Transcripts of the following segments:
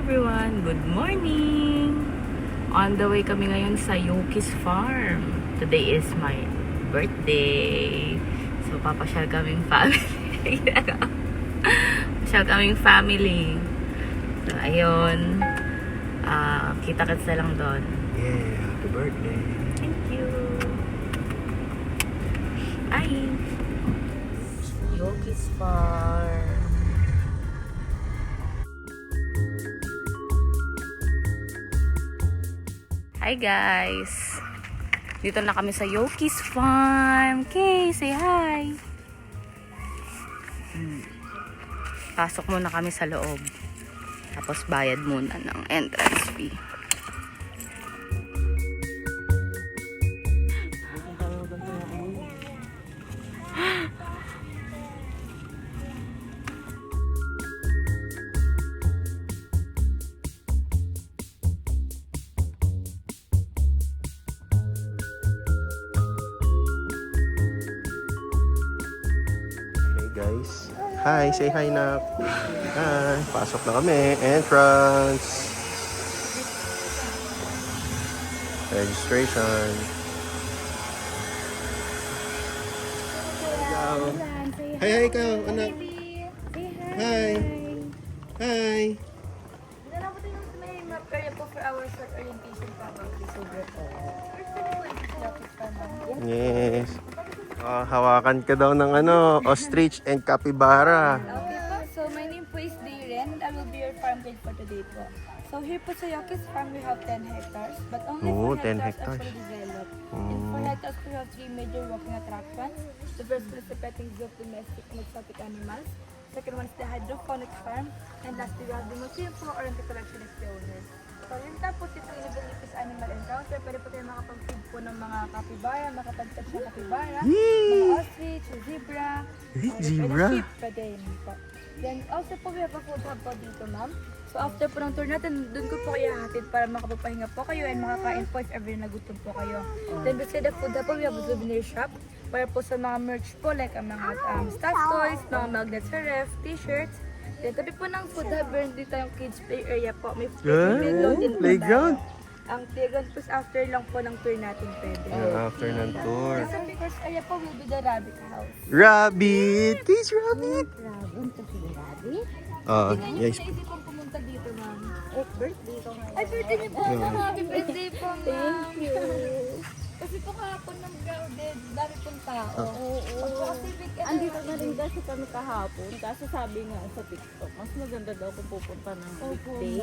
everyone! Good morning! On the way kami ngayon sa Yoki's Farm. Today is my birthday. So, papasyal kaming family. Papasyal kaming family. So, ayun. Kita-kits na lang doon. Yeah, happy birthday. Thank you. Ay! Yoki's Farm. Hi guys! Dito na kami sa Yoki's Farm. Okay, say hi! Pasok muna kami sa loob. Tapos bayad muna ng entrance fee. Guys, hi, say hi na. Hi, pasok na kami. Entrance. Registration. Ikaw. Hi, hi ikaw, anak. Hi. Hi. Nalaman yung may map area po for our short orientation probably. So, Yes. Hawakan ka daw ng ano, ostrich and capybara. okay po. So, my name po is Daren and I will be your farm guide for today po. So, here po sa Yoki's Farm, we have 10 hectares, but only 10 4 hectares hectares. are fully developed. In 4 hectares, we have 3 major walking attractions. The first one is the petting zoo of domestic and exotic animals. Second one is the hydroponic farm. And lastly, we have the museum for oriental collection of the owners. So, yun tapos ito Innovative Animal Encounter. Pwede po tayo makapag-feed po ng mga capybara, makapag-touch ng capybara, mga ostrich, zebra, Zebra? sheep, pwede yun po. Then also po, we have a food hub po dito, ma'am. So after po ng tour natin, dun ko po kayo hatid para makapagpahinga po kayo and makakain po if ever nagutom po kayo. Then beside the food hub po, we have a souvenir shop para po sa mga merch po like ang mga stuffed toys, mga magnets sa ref, t-shirts. Then tabi po ng food hub, meron dito yung kids play area po. May playground din po playground. tayo. Ang playground po after lang po ng tour natin pwede. After ng tour. Sa first area po will be the rabbit house. Rabbit! Kiss Rabbit! Rabbit kasi rabbit? Yes. Naisip kong pumunta dito, ma'am. Birthday ko ngayon. Ay, birthday niyo po. Happy birthday po, ma'am. Thank you. Kasi po kahapon ng crowded, dami pong tao. Oo. Kasi weekend. Andito na rin kasi kami kahapon, kasi sabi nga sa TikTok, mas maganda daw kung pupunta ng weekday.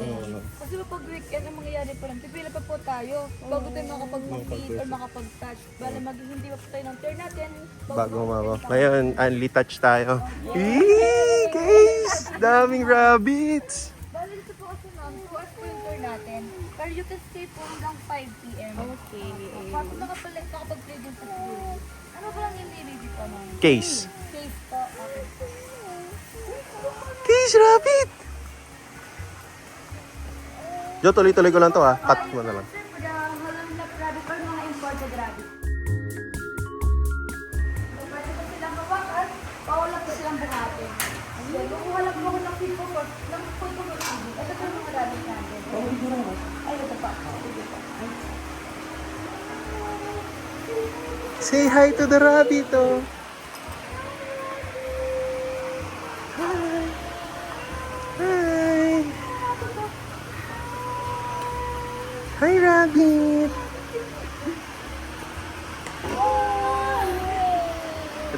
Kasi pag weekend, ang mangyayari po lang, pipila pa po tayo bago tayo makapag-feed or makapag-touch. Bala maghihindi pa po tayo ng tour natin. Bago mama. Ngayon, only touch tayo. Eee, guys! Daming rabbits! Bala dito po kasi, ma'am, 2 hours po yung tour natin. Pero you can stay po hanggang 5 p.m. Okay. Kapag nakapag-play din sa school. Ano ba lang yung nilili po, ma'am? Case. Case po. Okay. Case rabbit! Jo, tuloy-tuloy ko lang to ha. Cut mo na lang. Sir, for the Holland rabbit or mga imported rabbit. So, pwede po silang bawakan, bawal po silang buhatin. Ayan, kukuha lang po ako ng feed po po, ng food po po. Ito po yung mga rabbit natin. Ay, ito pa. Ito pa. Say hi to the rabbit, oh. Hi. Hi. Hi, rabbit.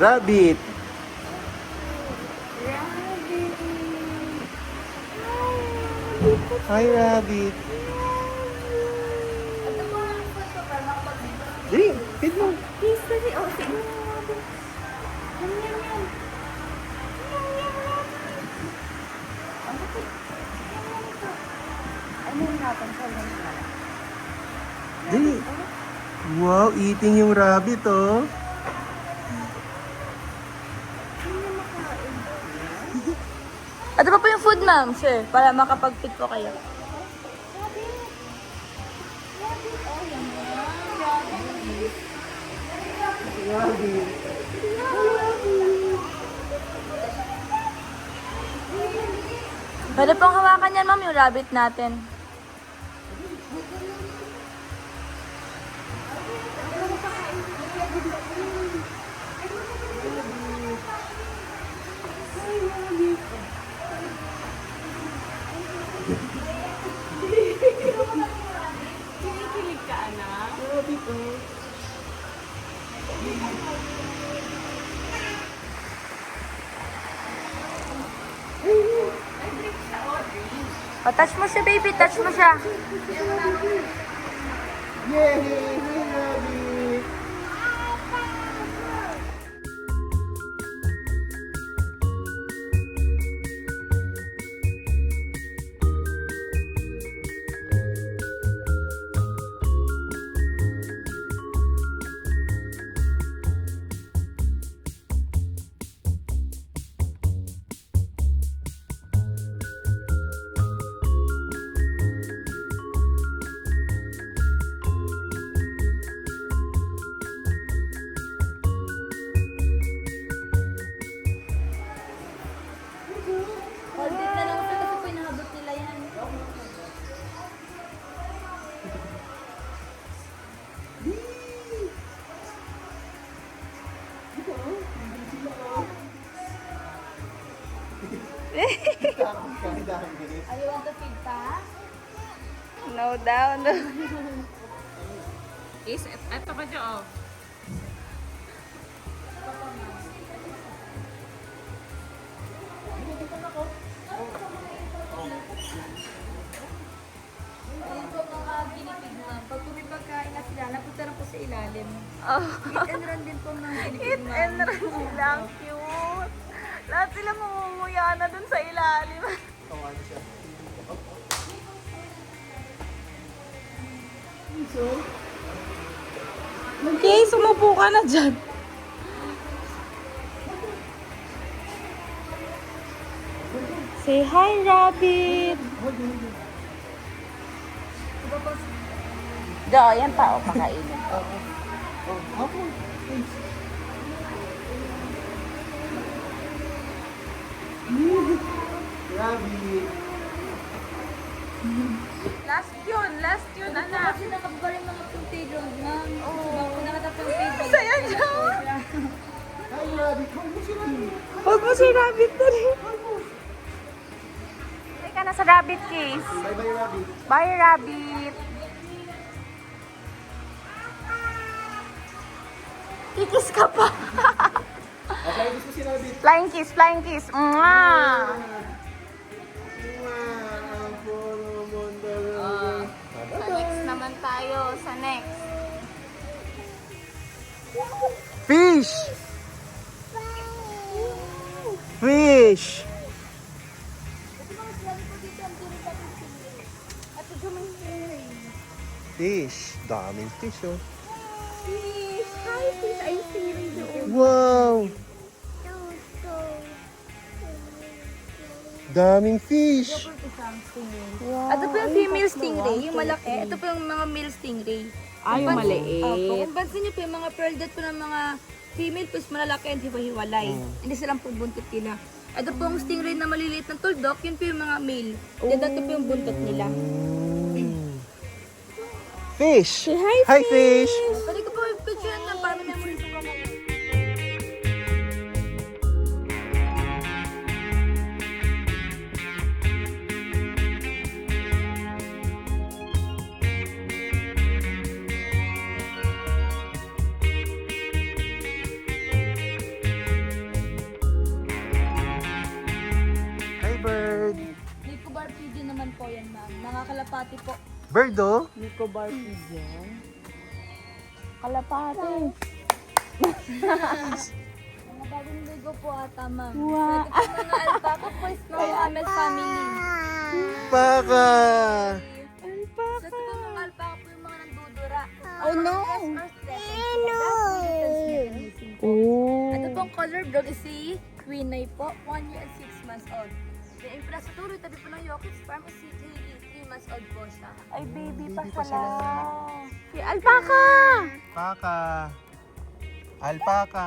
Rabbit. Hi, rabbit. Ito po ang food po para makapag-dito. Hey, feed mo. Please, kasi, oh, sige mo natin. Yan, yan, yan. Ano po? Yan, yan ito. Ano yung natin? Dali. Wow, eating yung rabbit, oh. Ito pa po yung food, ma'am, sir, para makapag-feed po kayo. Pwede pong hawakan yan, ma'am, yung rabbit natin. Kinikilig ka, anak. O, touch mo siya, baby. Touch mo siya. Yay! Hi, rabbit! Hold it na lang po kasi po inahabot nila yan. Are you want to feed pa? No down. Is, eto ka dyan, oh. Ayan po mga ginipig, ma'am. Pag may pagkain na sila, napunta na po sa ilalim. Oh. Hit and run din po mga ginipig, Hit ma'am. and run sila. Ang cute. Lahat sila mamumuya na dun sa ilalim. Okay, sumupo ka na dyan. Say hi, Rabbit. Do, yan pa, o, pakainin. Rabbit! Last yun, anak. Kasi nakabaling mga playground, ma'am. Oo. Nakatapang playground. Saya niya. Hi, rabbit! Huwag mo si rabbit! Huwag mo si Rabbit na rin. Teka na sa Rabbit case. Bye-bye, rabbit! Bye, Rabbit. Kikis ka pa. Okay, gusto si rabbit! Flying kiss, flying kiss. Mwah! Ang puro mundo. Sa next naman tayo. Sa next. Fish! Fish! Fish! Daming fish, oh. Fish! Hi, fish! Ay, siri doon. Wow! Daming fish! Ito po yung female stingray, yung malaki. Ito po yung mga male stingray. Ay, yung maliit. Opo, kung pansin niyo po yung mga pearl dot po ng mga female po is malalaki at hiwa-hiwalay. Hindi silang po buntot nila. Ito po yung stingray na maliliit ng tuldok, yun po yung mga male. Yan dito po yung buntot nila. Fish! Say hi, Hi, fish! Pwede ko po yung picture na para may memory po kami. Hi, bird! Nicobar pigeon naman po yan, ma'am. Mga kalapati po. Bird, oh! Nicobar pigeon. Kalapate. Mga bagong ligo po ata, ma'am. Wow. So, ito po mga alpaca po is mga camel family. Baka! So, ito po mga alpaca po yung mga nandudura. Oh, no. Oh. Ito pong color brown is si Queenay po, 1 year and 6 months old. The Imprasaturo, tabi po ng Yokis Farm is si 3 months old po siya. Ay, baby pa po siya pala. Si Alpaca! Alpaca! Alpaca!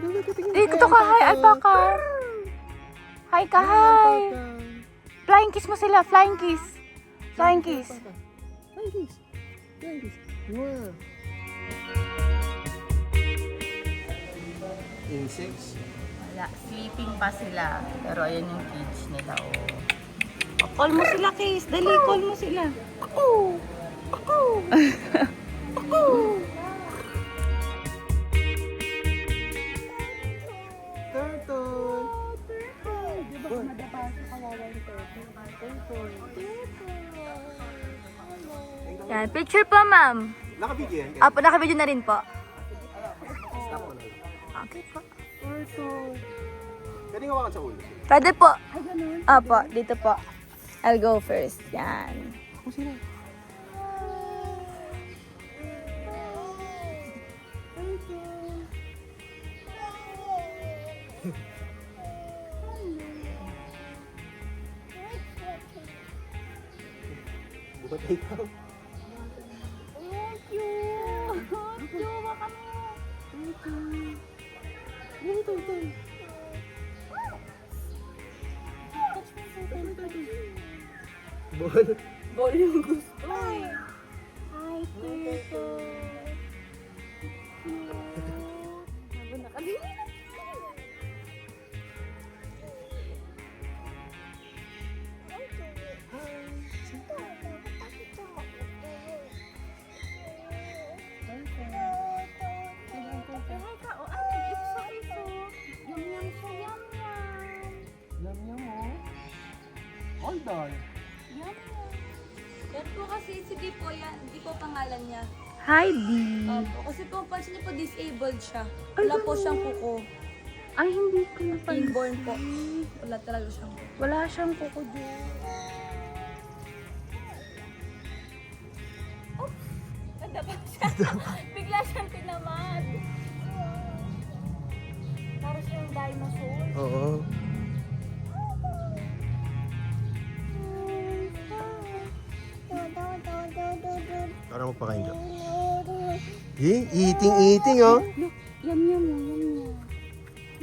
Dito ka, hi, alpaca. Hi ka, hi. Flying kiss mo sila, flying kiss. Flying kiss. Insects. Wala, sleeping pa sila. Pero ayan yung cage nila, oh. Call mo sila, Kiss. Dali, call mo sila. Ako! Ako! Ako! Turtle. Yan, picture po, ma'am. Naka-video yan. Apo, naka-video na rin po. Okay po. Pwede hawakan sa ulo. Pwede po. Apo, dito po. I'll go first. Yan. Bukat ikaw. Bol. Bol yung gusto eh. Hi, Tito. Cute. Nakadili na. Alam niya mo. All done. Yan po kasi, sige po yan. Hindi po pangalan niya. Heidi. Opo, kasi po, pansin niyo po, disabled siya. Wala po siyang kuko. Ay, hindi ko napansin. Inborn po. Wala talaga siyang kuko. Wala siyang kuko dyan. Nadapat siya. Bigla siyang tinamad. Para siyang dinosaur. Oo. Parang magpakain ka. Eating, oh. Yum, yum, yum, yum, yum.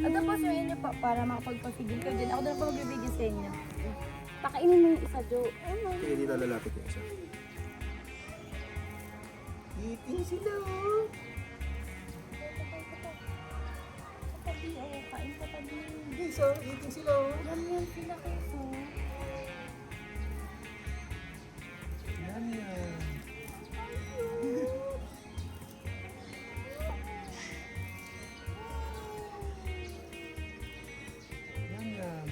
Ito po sa inyo po, para makapagpasigil kayo din. Ako doon po magbibigay sa inyo. Pakainin mo yung isa, Jo. Sige, dito lalapit yung isa. Eating sila, oh. Tabi, oh, kain ka tabi. Guys, oh, eating sila, oh. Yum, yum sila kayo. Yan yan. Yan yan.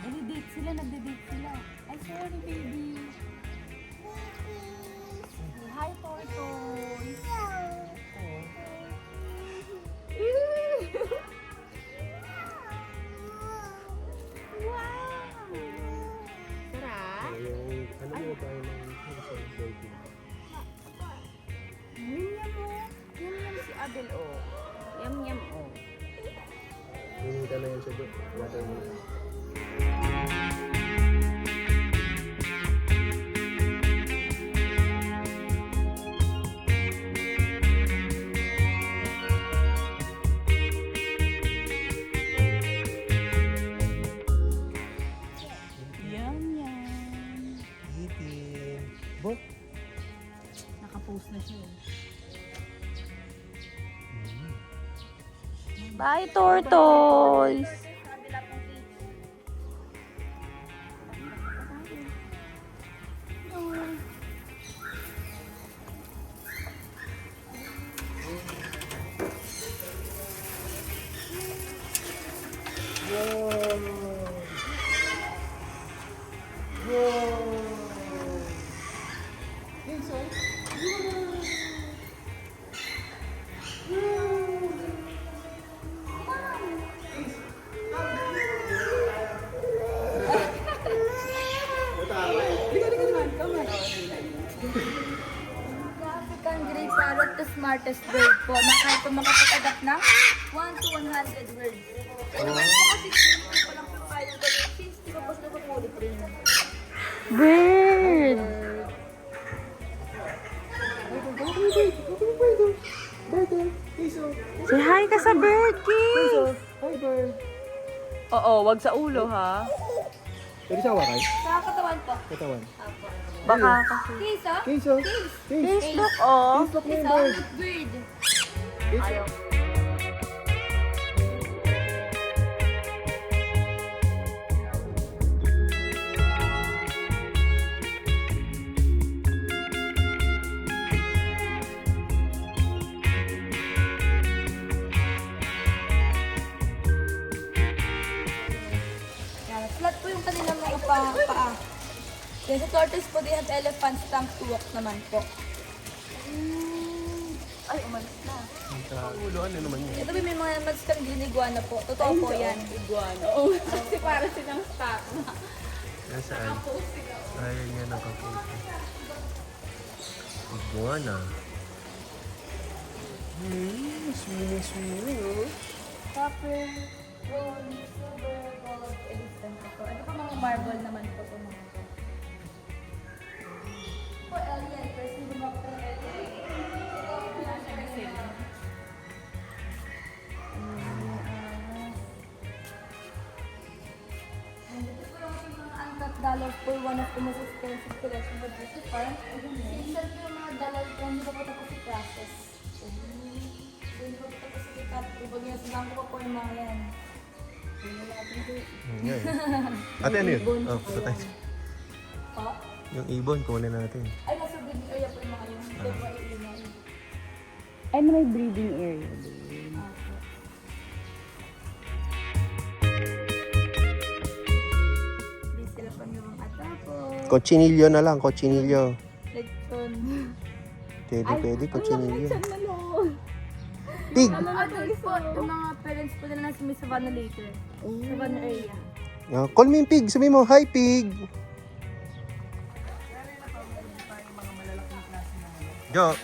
Nagde-date sila, nagde-date sila. Ay, sorry, baby. Hi, tortoise. Sarap. Ano mo tayo ng selfie? Yum, yum, oh. Yum, yum si Abel, oh. Yum, yum, oh. Hinihita na yan siya doon. Wala tayong mga. Yum, yum. Eating. Bo? Nakapost na siya, eh. Bye, tortoise. African Grey Parrot, the smartest bird po. Na kahit po makapag-adapt ng 1 to 100 words. Kasi hindi ko lang po kaya gawin. Since di ba po sila papulit rin. Bird. Turtle. Turtle. Turtle. Say hi ka sa bird, Kiss! Hi, bird. Oo, wag sa ulo, ha? Pwede siya hawakan? Sa katawan po. Katawan. Baka kasi. Kiss, oh. Case, oh. Case. Kiss, look, oh. Case, look mo Kiss, yung oh. bird. Bird. Case, Ayaw. Yan, flat po yung kanilang mga paa. Then sa tortoise po, they have elephant trunk to walk naman po. Ay, umalis na. Ulo, ano naman yun? Ito po may mga magsitang iguana po. Totoo po yan. Iguana. Oo, kasi para silang stock na. Nasaan? Ayaw niya nakapost. Iguana. Swimming, oh. Copper, gold, silver, gold, elephant po. Ito po mga marble naman po ito mga po. Po, alien. First, hindi mo po alien. $100 for one of the most expensive collection of Disney Farm. Minsan po yung mga dollar po, hindi pa po tapos si process. Hindi pa po tapos si cut. Pag nasilang ko pa po yung mga yan. Yan. Ate, ano yun? Oh, punta tayo. Po? Yung ibon, kunin natin. Ay, nasa breeding area po yung mga yun. Hindi po iingay. Ay, may breeding area. Hindi sila pa yung atapo. Cochinillo na lang, cochinillo. Lechon. Pwede, cochinillo. Ano? Pig! Adult po, yung mga parents po nila nasa may savannah later. Savannah area. Oh, call me yung pig. Sabi mo, hi pig! Jo.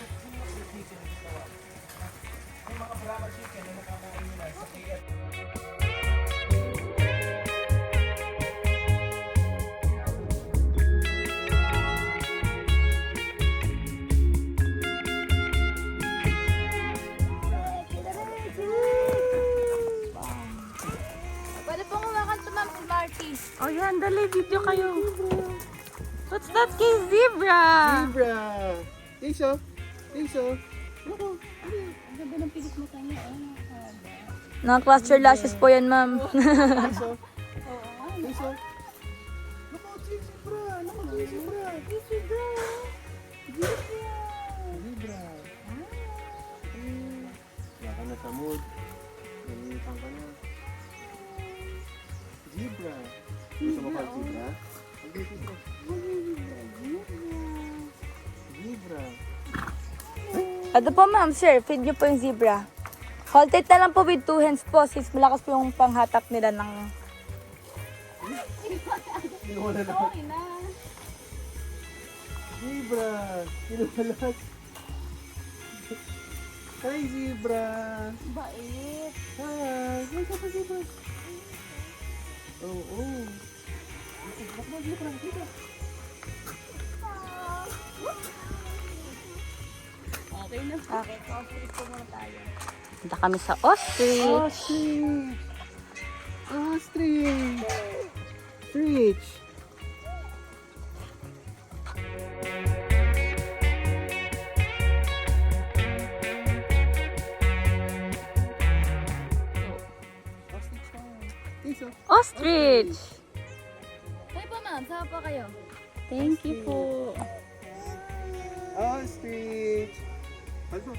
Pwede pong umakan to ma'am, Marty. Oh, yan. Dali, video kayo. What's that, Kiss? Zebra! Zebra! Iso! Iso! Naka-cluster lashes po yan, ma'am. Iso! Iso! Naku, zebra! Naku, zebra! Zebra! Zebra! Wala ka na sa mood. Nalilitan ka na. Zebra! Gusto mo pa zebra? Zebra! Zebra! Ito po ma'am, sir. Feed niyo po yung zebra. Hold it na lang po with 2 hands po since malakas po yung panghatak nila ng... Kinuwala na. Zebra! Kinuwala. Hi, zebra! Bait. Hi! Hi, ka zebra! Oo. Okay na. Okay, so ostrich po muna tayo. Punta kami sa ostrich. Ostrich! Ostrich! Ostrich! Ostrich na. Iso. Ostrich! Kayo po ma'am, sama po kayo. Thank you po. Ostrich! Halbo.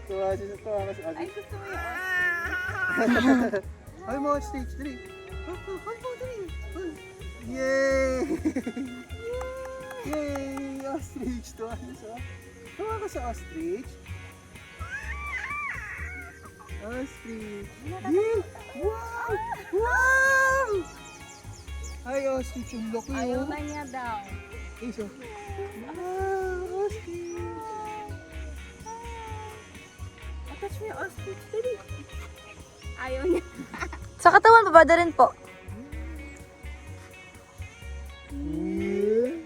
Tuwa siya sa tuwa kasi Ay, gusto mo yung Ay mo, ostrich, dali. Halbo, dali. Yay! Yay! Ostrich! Tuwa siya sa... Tuwa ka sa ostrich? Ostrich! Yay! Wow! Wow! Hi, ostrich! Yung laki, ayaw oh. na niya daw. Iso. Wow! Ostrich! Attach mo yung ostrich. Dali. Ayaw niya. Sa katawan, babada rin po. Yeah.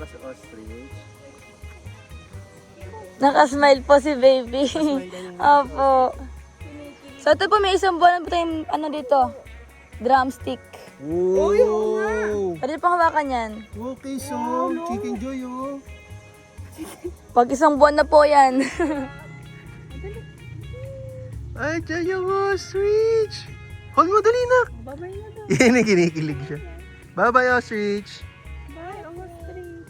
kasi ostrich. Nakasmile po si baby. Opo. So ito po, may isang buwan na po tayong ano dito. Drumstick. Wow! Pwede pang hawakan yan. Okay, so, Chicken Joy, oh. Pag isang buwan na po yan. Ay, dyan yung ostrich. Hold mo, dali na. Babay na daw. Yan, kinikilig siya. Bye-bye, ostrich. Bye, ostrich.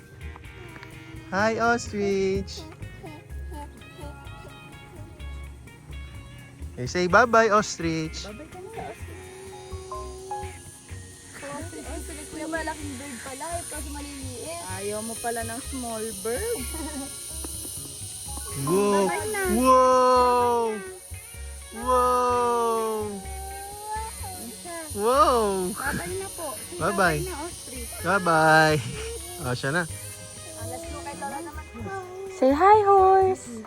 Hi, ostrich. Okay, say bye-bye, ostrich. Babay ka na, ostrich. Kuya, malaking bird pala. Ito si maliliit. Ayaw mo pala ng small bird. Wow! Wow! Wow! Wow! Babay na po. Say Bye-bye. na, ostrich. Bye-bye. Oh, siya na. Say hi, horse.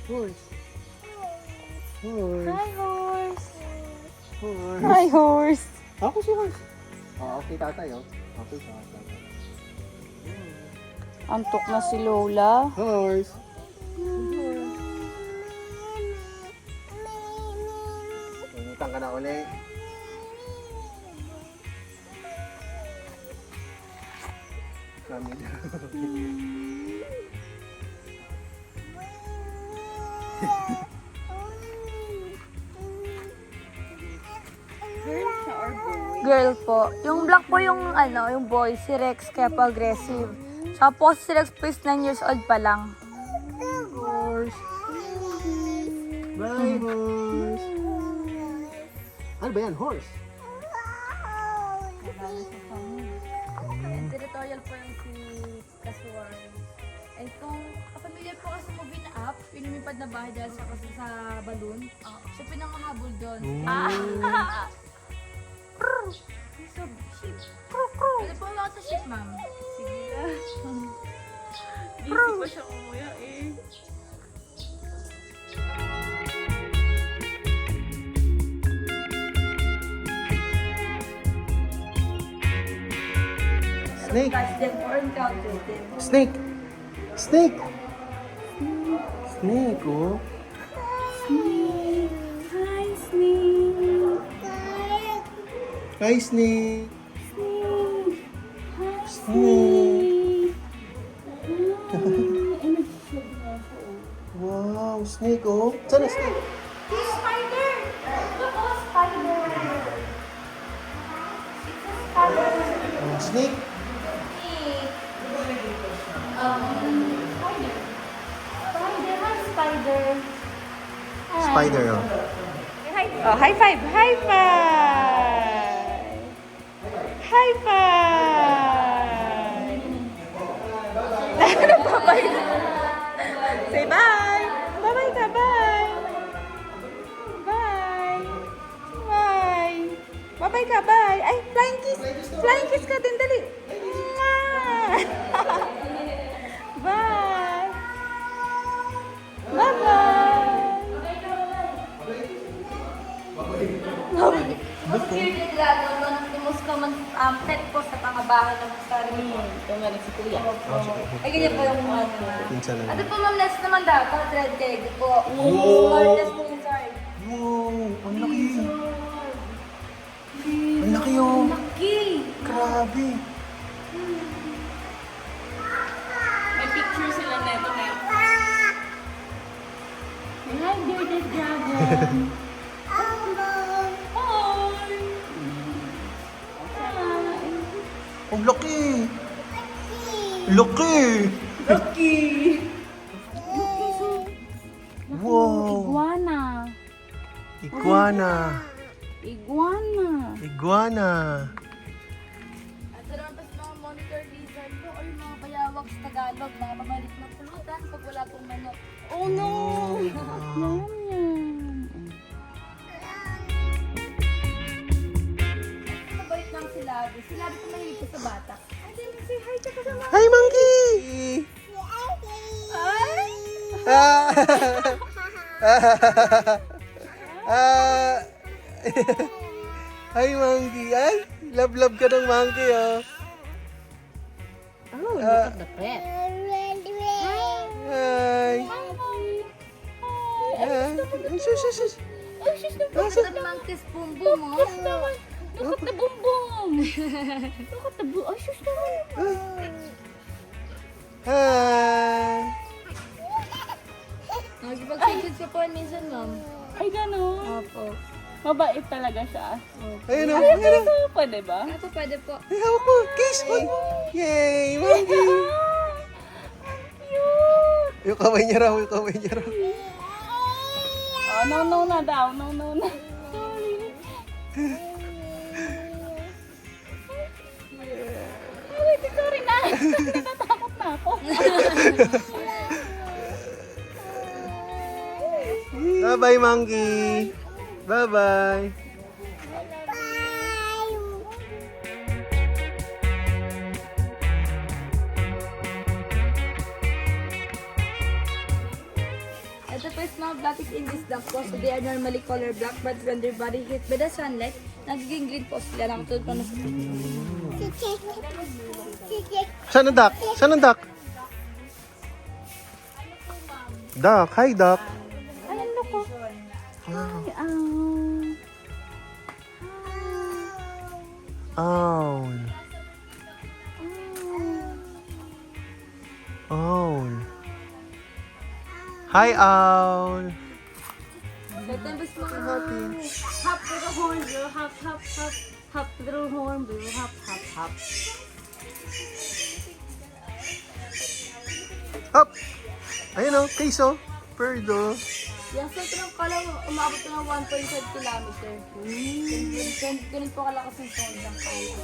Horse. Horse. Hi, horse. Horse. Hi, horse. Ako si horse. Oh, okay, tatay, oh. Okay, tatay. Antok na si Lola. Horse. Pumutang ka na ulit. Kami na. Girl siya or boy? Girl po. Yung black po yung ano, yung boy, si Rex, kaya po aggressive. Tapos si Rex po is 9 years old pa lang. Horse. Bye, horse. Ano ba yan? Horse? Territorial po yung si Kasuar. And kung kapamilya po kasi movie na up, pinumipad na bahay dahil sa kasi sa balloon, siya pinangahabol doon. So, sheep. Pwede po mga sa sheep, ma'am. Sige na. Busy pa siya umuya eh. Snake. Catch them or encounter them. Snake. Snake. Snake, oh. Hi, Snake. Hi, Snake. Snake. Wow, Snake, oh. Saan na Snake? Spider! Look, oh, spider! Oh, Snake. Spider. Spider, oh. Oh, high five! High five! High five! Bye-bye! Say bye! Bye-bye ka! Bye! Bye! Bye! Bye-bye ka! Bye! Ay, flying kiss! Flying kiss ka din! Dali! Mwah! Bye! Bye-bye! Security dragon, one of the most common pet po sa pangabahan ng sarili. Ito nga rin si Kuya. Ay, ganyan po yung mga Pinsan na. Ano po, ma'am, last naman daw, pang red egg po. Wow! Gorgeous po inside. Wow, ang laki. Ang laki, oh. Laki! Grabe. May picture sila neto na. Hi, bearded dragon. Ang laki. Laki. Lucky! Wow. Iguana! Iguana. Iguana! Iguana. At sa naman pa sa mga monitor lizard po or mga bayawak sa Tagalog, mga mamalit na pulutan pag wala pong manok. Oh no! Wow. Mabait lang si Labi. Si Labi po mahilig po sa bata. Ay, then, say hi ka sa mga. Hi, monkey. Ah. Ah. Hi, monkey. Ay, love ka ng monkey, oh. Oh. look at the pet. Hi. Sus. Look at the monkey's boom boom, oh. Look at the boom boom. Look at the boom. Ay, sus naman. Hi. Nakikipag-singkit siya po minsan, ma'am. Ay, gano'n. Opo. Mabait talaga siya. Ayun o. Ito pa, diba? Ito pwede po. Ay, hawak mo. Kiss mo. Yay, monkey. Cute! Yung kamay niya raw. Oh, no na daw. No na. Sorry. Sorry na. Natatakot na ako. Bye-bye, monkey. Bye-bye. Ito po is mga black is in this duck po. So they are normally color black, but when their body hit by the sunlight, nagiging green po sila. Nakatulad po na sa Saan ang duck? Duck. Hi, duck. Ayan, look ko. Hi, Owl. Hi, owl. So ito po is mga hop little horn, bro. Hop. Hop little horn, bro. Hop. Hop. Ayun o, case o. Bird o. Yes, so ito ng kalang umabot na ng 1.5 kilometer. Ganun po kalakas yung sound ng kalang.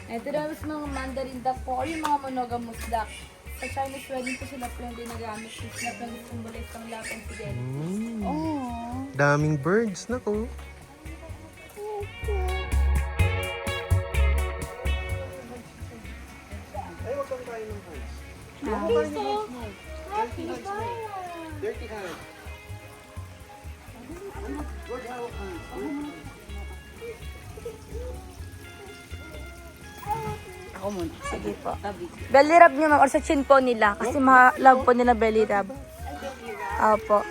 Ito na mas mga mandarin duck po or yung mga monogamous duck. Sa Chinese wedding po sila po yung ginagamit. Sila po yung symbolize ng love and fidelity. Oh. Daming birds. Naku. Ay, wag kang kain ng birds. Dirty hand. Good hand. Ako muna. Sige po. Belly rub nyo ma'am or sa chin po nila. Kasi ma-love po nila belly rub. Opo.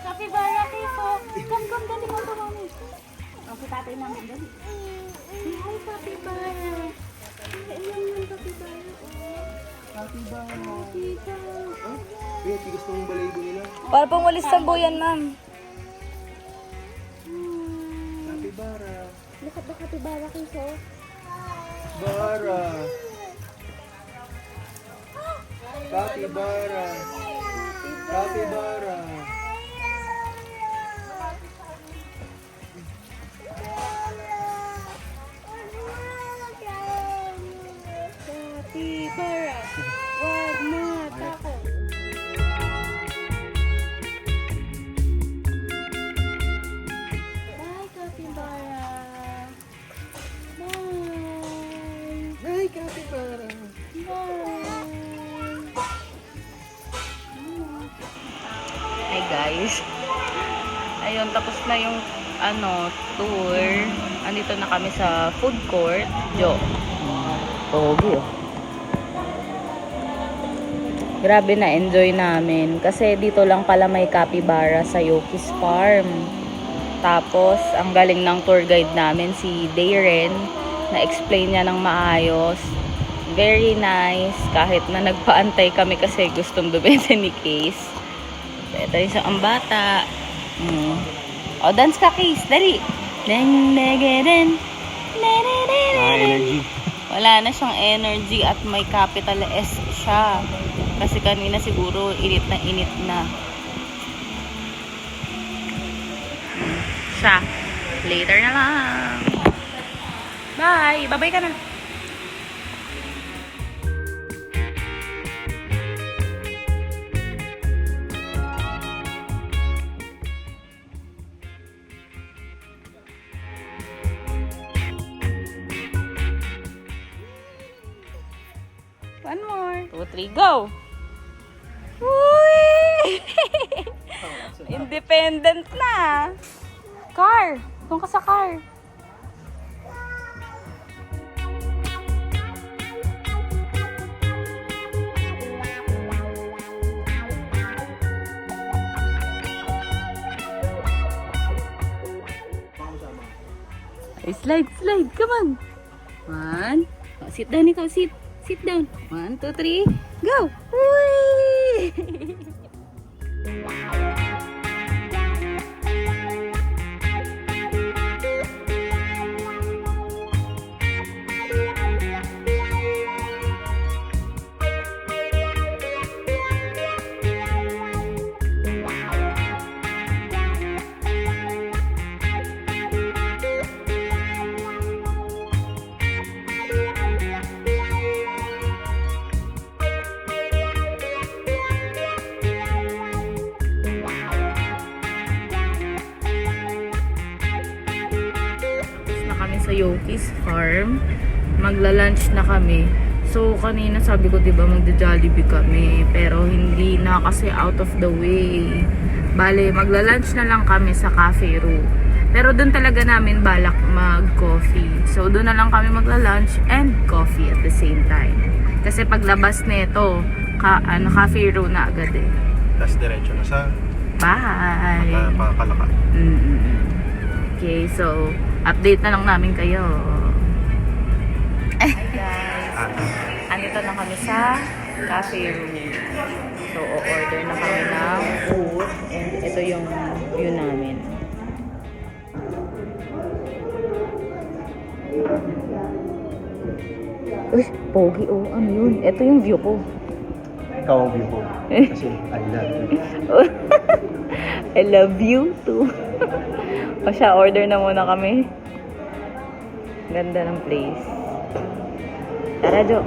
Capybara, Kiso. Come, dali mo ito, mami. Okay, tatay namin, dali. Hi, Capybara. Ayan yung Capybara. Capybara. Eh, tigas ng balaybo nila. Para pong walis sambuyan ma'am. Capybara. Look at the Capybara, Kiso. Bara. Capybara. Capybara. Capybara. Wag matakot. Bye, Capybara. Bye. Hi, Capybara. Bye. Hi guys. Ayun, tapos na yung tour. Andito na kami sa food court. Jo. Pogi oh. Grabe na enjoy namin kasi dito lang pala may capybara sa Yoki's Farm. Tapos ang galing ng tour guide namin si Darren, na explain niya ng maayos. Very nice kahit na nagpaantay kami kasi gustong bumenta ni Case. Ito yung isang bata. O, dance ka, Case. Dali. Energy. Wala na siyang energy at may capital S siya. Kasi kanina siguro init na. Siya. Later na lang. Bye. Bye-bye ka na. One more. 2, 3, go! Uy! Independent na. Car! Doon ka sa car. Ay, slide, slide. Come on. One. Oh, sit down ikaw. Sit. Sit down. 1, 2, 3. Go. Whee! Sa Yoki's Farm. Magla-lunch na kami. So, kanina sabi ko, diba, magja-Jollibee kami. Pero hindi na kasi out of the way. Bale, magla-lunch na lang kami sa Cafe Ru. Pero doon talaga namin balak mag-coffee. So, doon na lang kami magla-lunch and coffee at the same time. Kasi paglabas nito, Cafe Ru na agad eh. Tapos diretso na sa Bye! Pakalaka. Okay, so update na lang namin kayo. Hi guys! Andito na kami sa Cafe Room. So, o-order na kami ng food. And ito yung view namin. Uy, pogi oh. Ano yun? Ito yung view ko. Ikaw ang view ko. Kasi I love you. I love you too. O siya, order na muna kami. Ganda ng place. Tara, Jo.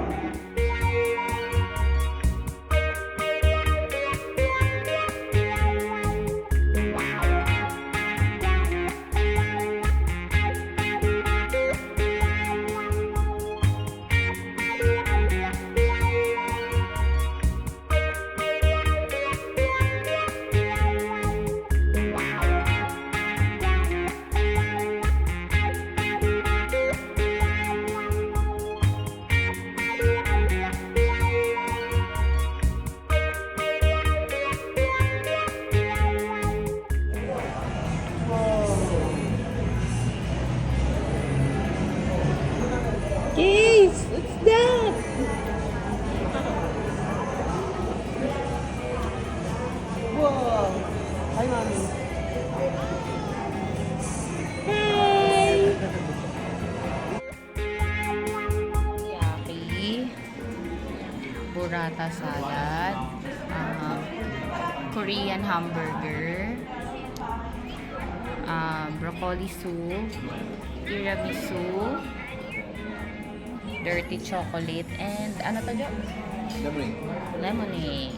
Yes! What's that? Wow! Hi, Mami. Hi! Yaki, burrata salad, Korean hamburger, broccoli soup, tiramisu, dirty chocolate, and ano to, Jo? Lemonade. Lemonade.